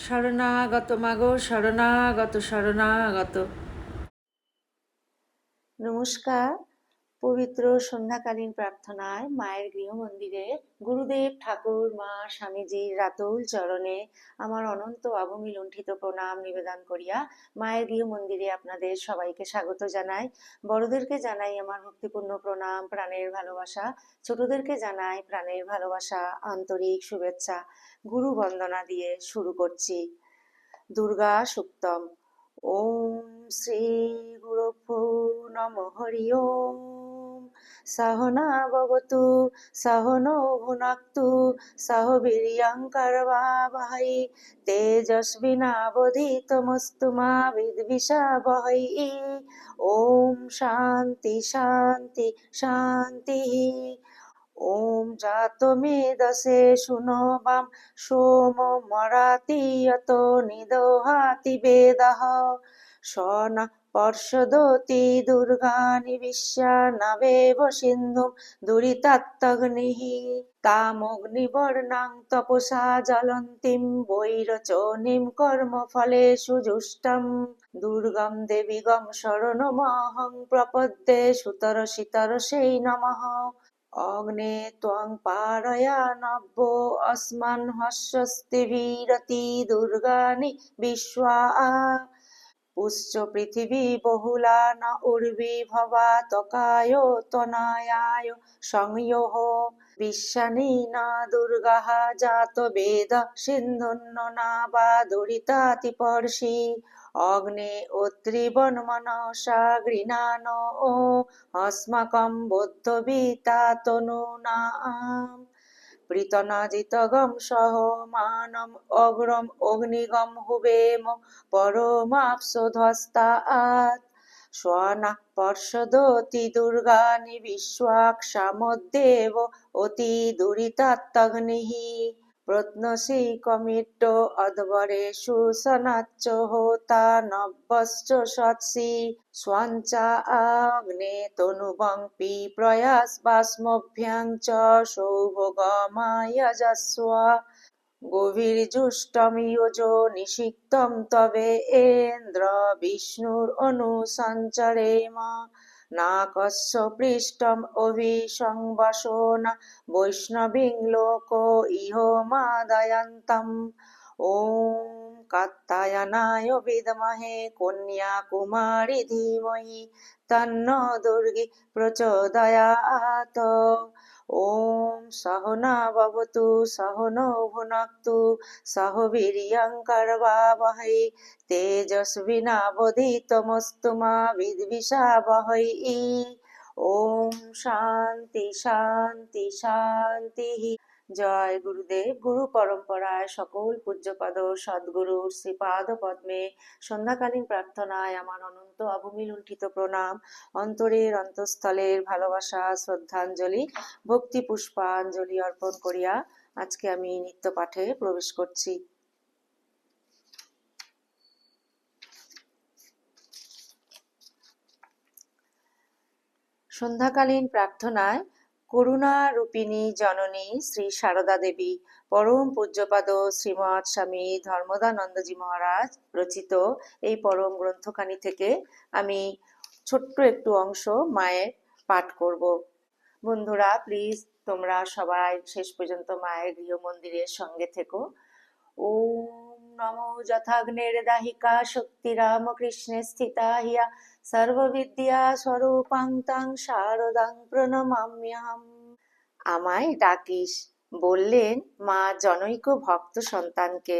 শরণাগত মাগো, শরণাগত শরণাগত। নমস্কার। পবিত্র সন্ধ্যাকালীন প্রার্থনায় মায়ের গৃহমন্দিরে গুরুদেব ঠাকুর মা স্বামীজির রাতুল চরণে আমার অনন্ত অবমি লুণ্ঠিত প্রণাম নিবেদন করিয়া মায়ের গৃহমন্দিরে আপনাদের সবাইকে স্বাগত জানাই। বড়দেরকে জানাই আমার ভক্তিপূর্ণ প্রণাম, প্রাণের ভালোবাসা। ছোটদেরকে জানাই প্রাণের ভালোবাসা, আন্তরিক শুভেচ্ছা। গুরু বন্দনা দিয়ে শুরু করছি। দুর্গা সুক্তম। ওম শ্রী গুরুভ্যো নমঃ হরি ওম। সহনা ভবতু সহনৌ ভুনাক্তু সহ বীর্যং কর্বাবহৈ তেজস্বিনাবধীতমস্তু মা বিদ্বিষাবহৈ। ওম শান্তি শান্তি শান্তি। ওম জাতমেদসে শুনবাম সোমমরাতীয়ত নিদহাতি বেদঃ সন পর্ষদতি দুর্গানি বিশ্যানবেব সিন্ধুম দুরিতাত্তগ্নিঃ তামগ্নিবর্ণাং তপসা জ্বলন্তীম বৈরচনীম কর্মফলেষু জুষ্টম দুর্গম দেবীগম শরণমহং প্রপদ্যে সুতরসিতরসৈ নমঃ। অগ্নে ত্বং পারয়ানব্বো অস্মাन् হস্যস্তিভিরতি দুর্গানি বিশ্বা পুশ্চ পৃথিবী বহুলা ন উর্বি ভবা ত্বকায় তনায়ায় সংয়োঃ বিশ্বানি না দুর্গাঃ জাত বেদ সিন্ধুন্ন না বা দুরিতাতিপর্ষি অগ্নে অত্রিবন্মনসা গৃণান ও अस्माकं बुद्धविता तनूनाम् পৃতনাজিতগম সহ মানম অগ্রম অগ্নিগম হুবেম পরমাপ্সুধ্বস্তাৎ স্বনা পর্ষদতি দুর্গানি বিশ্বাক্ষামদ্দেব অতি দুরিতাত্তগ্নিঃ প্রত্নসি কমিট্ট অধ্বরেষু সনাচ্চ হোতা নভ্যশ্চ সৎসি স্বাঞ্চা আগ্নে তনুবং পিপ্রয়াস বাস্মভ্যাং চ সৌভগমায়জস্ব গভীর্জুষ্টম যোজো নিষিক্তম তবে ইন্দ্র বিষ্ণুর অনুসঞ্চরেম নাকস্য পৃষ্ঠম অভিসংবশো ন বৈষ্ণবিং লোক ইহ মাদয়ন্তম। ওম কাত্যায়নায় বিদ্মহে কন্যাকুমারী ধীমহি তন্নো দুর্গী প্রচোদয়াৎ। ওম সহনা ভবতু সহনৌ ভুনাক্তু সহ বীর্যং কর্বাবহৈ তেজস্বিনাবধীতমস্তু মা বিদ্বিষাবহৈ। ওম শান্তি শান্তি শান্তি। জয় গুরুদেব। গুরু পরম্পরায় সকল পূজ্যপদ সদ্গুরুর শ্রীপাদ পদ্মে সন্ধ্যাকালীন প্রার্থনায় আমার অনন্ত অবমি লুণ্ঠিত প্রণাম, অন্তরের অন্তঃস্থলের ভালোবাসা শ্রদ্ধাঞ্জলি ভক্তি পুষ্পাঞ্জলি অর্পণ করিয়া আজকে আমি নিত্য পাঠে প্রবেশ করছি। সন্ধ্যাকালীন প্রার্থনায় করুণা রূপিণী জননী শ্রী সারদা দেবী পরম পূজ্যপাদ শ্রীমৎ স্বামী ধর্মদানন্দজি মহারাজ রচিত এই পরম গ্রন্থখানি থেকে আমি ছোট্ট একটু অংশ মায়ের পাঠ করব। বন্ধুরা, প্লিজ তোমরা সবাই শেষ পর্যন্ত মায়ের গৃহ মন্দিরের সঙ্গে থেকো। ওম নমো যথাগ্নের দাহিকা শক্তি রামকৃষ্ণে স্থিতা হিয়া সর্ববিদ্যা স্বরূপাং তাং শারদাং প্রণমাম্যহম। আমায় ডাকিস, বললেন মা জনৈক ভক্ত সন্তানকে।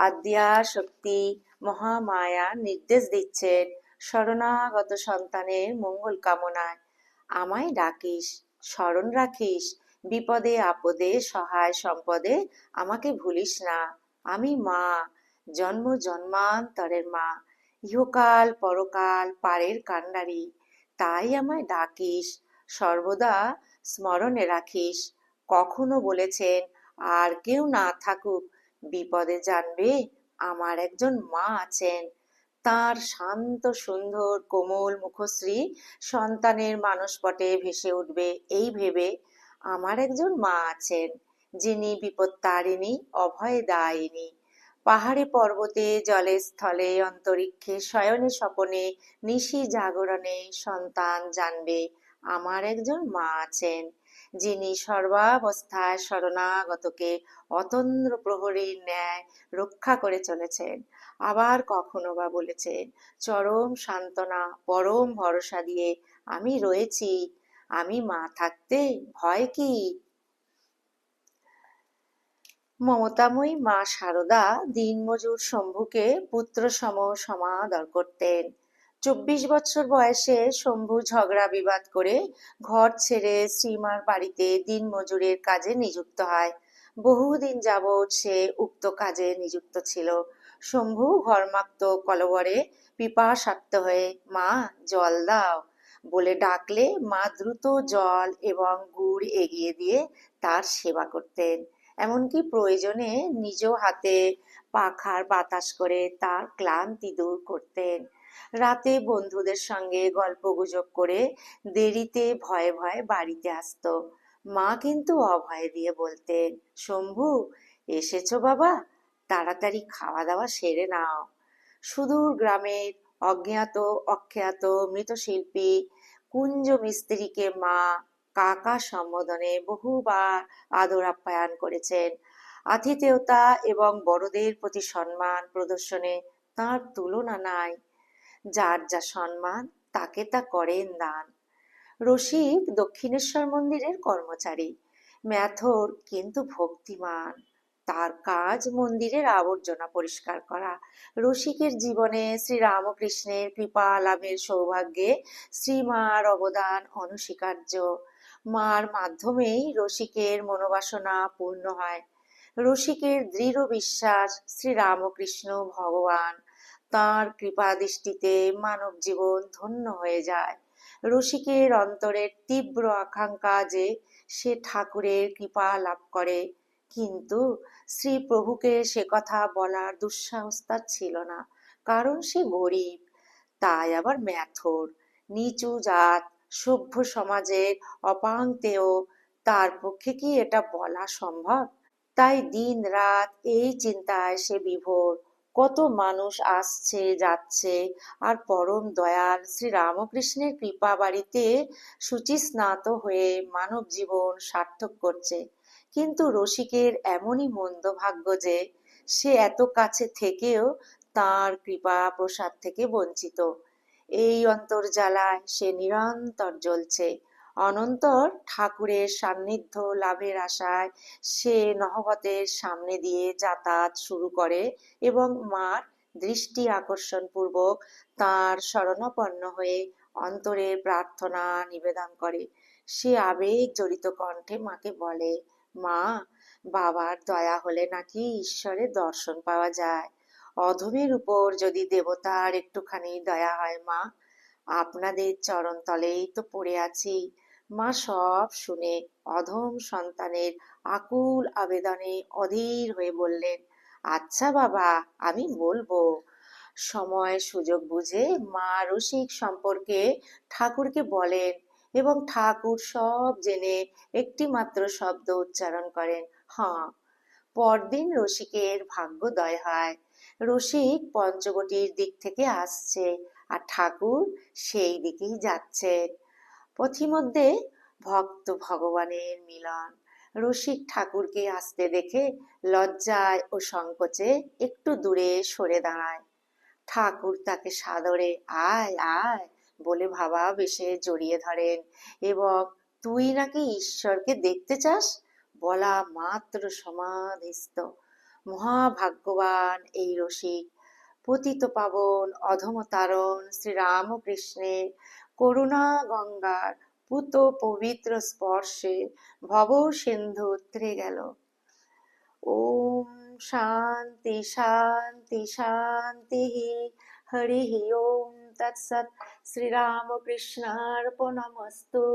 আদ্যা শক্তি মহামায়া নির্দেশ দিচ্ছেন শরণাগত সন্তানের মঙ্গল কামনায়। আমায় ডাকিস, স্মরণ রাখিস, বিপদে আপদে সহায় সম্পদে আমাকে ভুলিস না। আমি মা, জন্ম জন্মান্তরের মা, ইহকাল পরকাল পারের কান্ডারি। তাই আমায় ডাকিস, সর্বদা স্মরণে রাখিস। কখনো বলেছেন আর কেউ না থাকুক, বিপদে জানবে আমার একজন মা আছেন। তার শান্ত সুন্দর কোমল মুখশ্রী সন্তানের মানসপটে ভেসে উঠবে এই ভেবে আমার একজন মা আছেন, যিনি বিপত্তারিণী অভয়দায়িনী। পাহাড়ে পর্বতে জলে স্থলে অন্তরিক্ষে শয়নে স্বপনে নিশি জাগরণে সন্তান জানবে আমার একজন মা আছেন, যিনি সর্বাবস্থায় শরণাগতকে অতন্দ্র প্রহরীর ন্যায় রক্ষা করে চলেছেন। আবার কখনো বা বলেছেন, চরম সান্ত্বনা পরম ভরসা দিয়ে আমি রয়েছি, আমি মা থাকতে ভয় কি। মমতাময়ী মা শারদা দিনমজুর শম্ভুকে পুত্রসম সমাদর করতেন। 24 বছর বয়সে শম্ভু ঝগড়া বিবাদ করে ঘর ছেড়ে শ্রীমার বাড়িতে দিনমজুরের কাজে নিযুক্ত হয়। বহুদিন যাবৎ সে উক্ত কাজে নিযুক্ত ছিল। শম্ভু ঘর্মাক্ত কলবরে পিপাসার্ত হয়ে মা জল দাও বলে ডাকলে মা দ্রুত জল এবং গুড় এগিয়ে দিয়ে তার সেবা করতেন। এমনকি প্রয়োজনে নিজ হাতে পাখার বাতাস করে তার ক্লান্তি দূর করতেন। রাতে বন্ধুদের সঙ্গে গল্পগুজব করে দেরিতে ভয়ে ভয়ে বাড়িতে আসতো। মা কিন্তু অভয় দিয়ে বলতেন, শম্ভু এসেছো বাবা, তাড়াতাড়ি খাওয়া দাওয়া সেরে নাও। সুদূর গ্রামের অজ্ঞাত অখ্যাত মৃৎশিল্পী কুঞ্জ মিস্ত্রিকে মা কাকা সম্বোধনে বহুবার আদর আপ্যায়ন করেছেন। আতিথেয়তা এবং বড়দের প্রতি সম্মান প্রদর্শনে তাঁর তুলনা নাই। যার যা সম্মান তাকে তা করেন দান। রসিক দক্ষিণেশ্বর মন্দিরের কর্মচারী, ম্যাথর কিন্তু ভক্তিমান। তার কাজ মন্দিরের আবর্জনা পরিষ্কার করা। রসিকের জীবনে শ্রীরামকৃষ্ণের কৃপা লাভের সৌভাগ্যে শ্রীমার অবদান অনস্বীকার্য। মার মাধ্যমেই রসিকের মনোবাসনা পূর্ণ হয়। রসিকের দৃঢ় বিশ্বাস শ্রীরামকৃষ্ণ ভগবান, তাঁর কৃপা দৃষ্টিতে মানব জীবন ধন্য হয়ে যায়। রসিকের অন্তরের তীব্র আকাঙ্ক্ষা যে সে ঠাকুরের কৃপা লাভ করে, কিন্তু শ্রী প্রভুকে সে কথা বলার দুঃসাহস তার ছিল না, কারণ সে গরিব। তাই আবার ম্যাথর, নিচু জাত, সভ্য সমাজের অপাংক্তেয়, তার পক্ষে কি এটা বলা সম্ভব? তাই দিন রাত এই চিন্তায় সে বিভোর। কত মানুষ আসছে যাচ্ছে, আর পরম দয়াল শ্রী রামকৃষ্ণের কৃপা বাড়িতে শুচিস্নাত হয়ে মানব জীবন সার্থক করছে। কিন্তু রসিকের এমনই মন্দ ভাগ্য যে সে এত কাছে থেকেও তাঁর কৃপা প্রসাদ থেকে বঞ্চিত। এই অন্তর্জালায় সে নিরন্তর জ্বলছে। অনন্তর ঠাকুরের সান্নিধ্য লাভের আশায় সে নহবতের সামনে দিয়ে যাতায়াত শুরু করে এবং মার দৃষ্টি আকর্ষণ পূর্বক তাঁর শরণাপন্ন হয়ে অন্তরের প্রার্থনা নিবেদন করে। সে আবেগ জড়িত কণ্ঠে মাকে বলে, মা, বাবার দয়া হলে নাকি ঈশ্বরের দর্শন পাওয়া যায়। অধমের উপর যদি দেবতার একটুখানি দয়া হয় মা, আপনাদের চরণ তলেই তো পড়ে আছি। মা সব শুনে অধম সন্তানের আকুল আবেদনে অধীর হয়ে বললেন, আচ্ছা বাবা, আমি বলবো। সময় সুযোগ বুঝে মা রসিক সম্পর্কে ঠাকুরকে বলেন এবং ঠাকুর সব জেনে একটি মাত্র শব্দ উচ্চারণ করেন, হাঁ। পরদিন রসিকের ভাগ্যোদয় হয়। রসিক পঞ্চবটির দিক থেকে আসছে, আর ঠাকুর সেই দিকেই যাচ্ছেন। পথিমধ্যে ভক্ত ভগবানের মিলন। রসিক ঠাকুরকে আসতে দেখে লজ্জায় ও সংকোচে একটু দূরে সরে দাঁড়ায়। ঠাকুর তাকে সাদরে আয় আয় বলে ভাবাবেশে জড়িয়ে ধরেন এবং তুই নাকি ঈশ্বরকে দেখতে চাস বলা মাত্র সমাধিস্থ। মহাভাগ্যবান এই রসিক। পতিত পাবন অধমতারণ শ্রীরামকৃষ্ণের করুণা গঙ্গার পুত পবিত্র স্পর্শে ভব সিন্ধু উতরে গেল। ওম শান্তি শান্তি শান্তি। হরি ওম তৎসৎ। শ্রীরামকৃষ্ণার্পণমস্তু।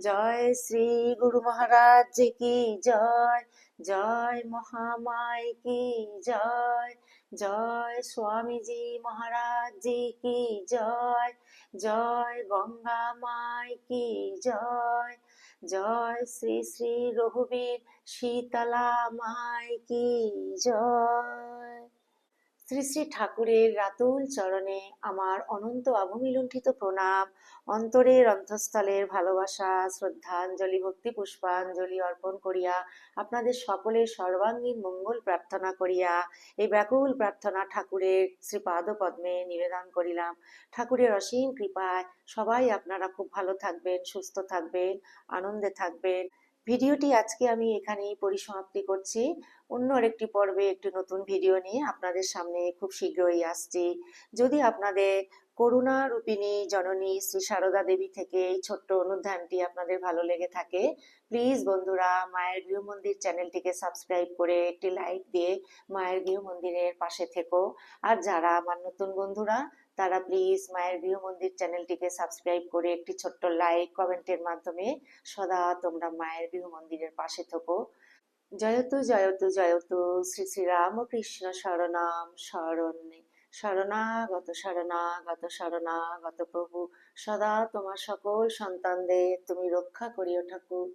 জয় শ্রী গুরু মহারাজ কি জয়। জয় মহামাই কি জয়। জয় স্বামীজি মহারাজ জি কি জয়। জয় গঙ্গা মাই কি জয়। জয় শ্রী শ্রী রঘুবীর শীতলা মাই কি জয়। শ্রী শ্রী ঠাকুরের রাতুল চরণে আমার অনন্ত অবমিলুণ্ঠিত প্রণাম, অন্তরের অন্তঃস্থলের ভালোবাসা, শ্রদ্ধাঞ্জলি, ভক্তি পুষ্পাঞ্জলি অর্পণ করিয়া আপনাদের সকলের সর্বাঙ্গীন মঙ্গল প্রার্থনা করিয়া এই ব্যাকুল প্রার্থনা ঠাকুরের শ্রীপাদ পদ্মে নিবেদন করিলাম। ঠাকুরের অসীম কৃপায় সবাই আপনারা খুব ভালো থাকবেন, সুস্থ থাকবেন, আনন্দে থাকবেন। ভিডিওটি আজকে আমি এখানেই পরিসমাপ্তি করছি। অন্য আরেকটি পর্বে একটি নতুন ভিডিও নিয়ে আপনাদের সামনে খুব শীঘ্রই আসছি। যদি আপনাদের করুণা রূপিণী জননী শ্রী সারদা দেবী থেকে এই ছোট্ট অনুধ্যানটি আপনাদের ভালো লেগে থাকে, প্লিজ বন্ধুরা মায়ের গৃহ মন্দির চ্যানেলটিকে সাবস্ক্রাইব করে একটি লাইক দিয়ে মায়ের গৃহ মন্দিরের পাশে থেকো। আর যারা আমার নতুন বন্ধুরা, তারা প্লিজ মায়ের গৃহ মন্দির চ্যানেলটিকে সাবস্ক্রাইব করে একটি ছোট্ট লাইক কমেন্টের মাধ্যমে সদা তোমরা মায়ের গৃহ মন্দিরের পাশে থেকো। জয়তু জয়তু জয়তু শ্রী শ্রী রামকৃষ্ণ শরণাম শরণ্যে। শরণাগত শরণাগত শরণাগত প্রভু, সদা তোমার সকল সন্তানদের তুমি রক্ষা করিও ঠাকুর।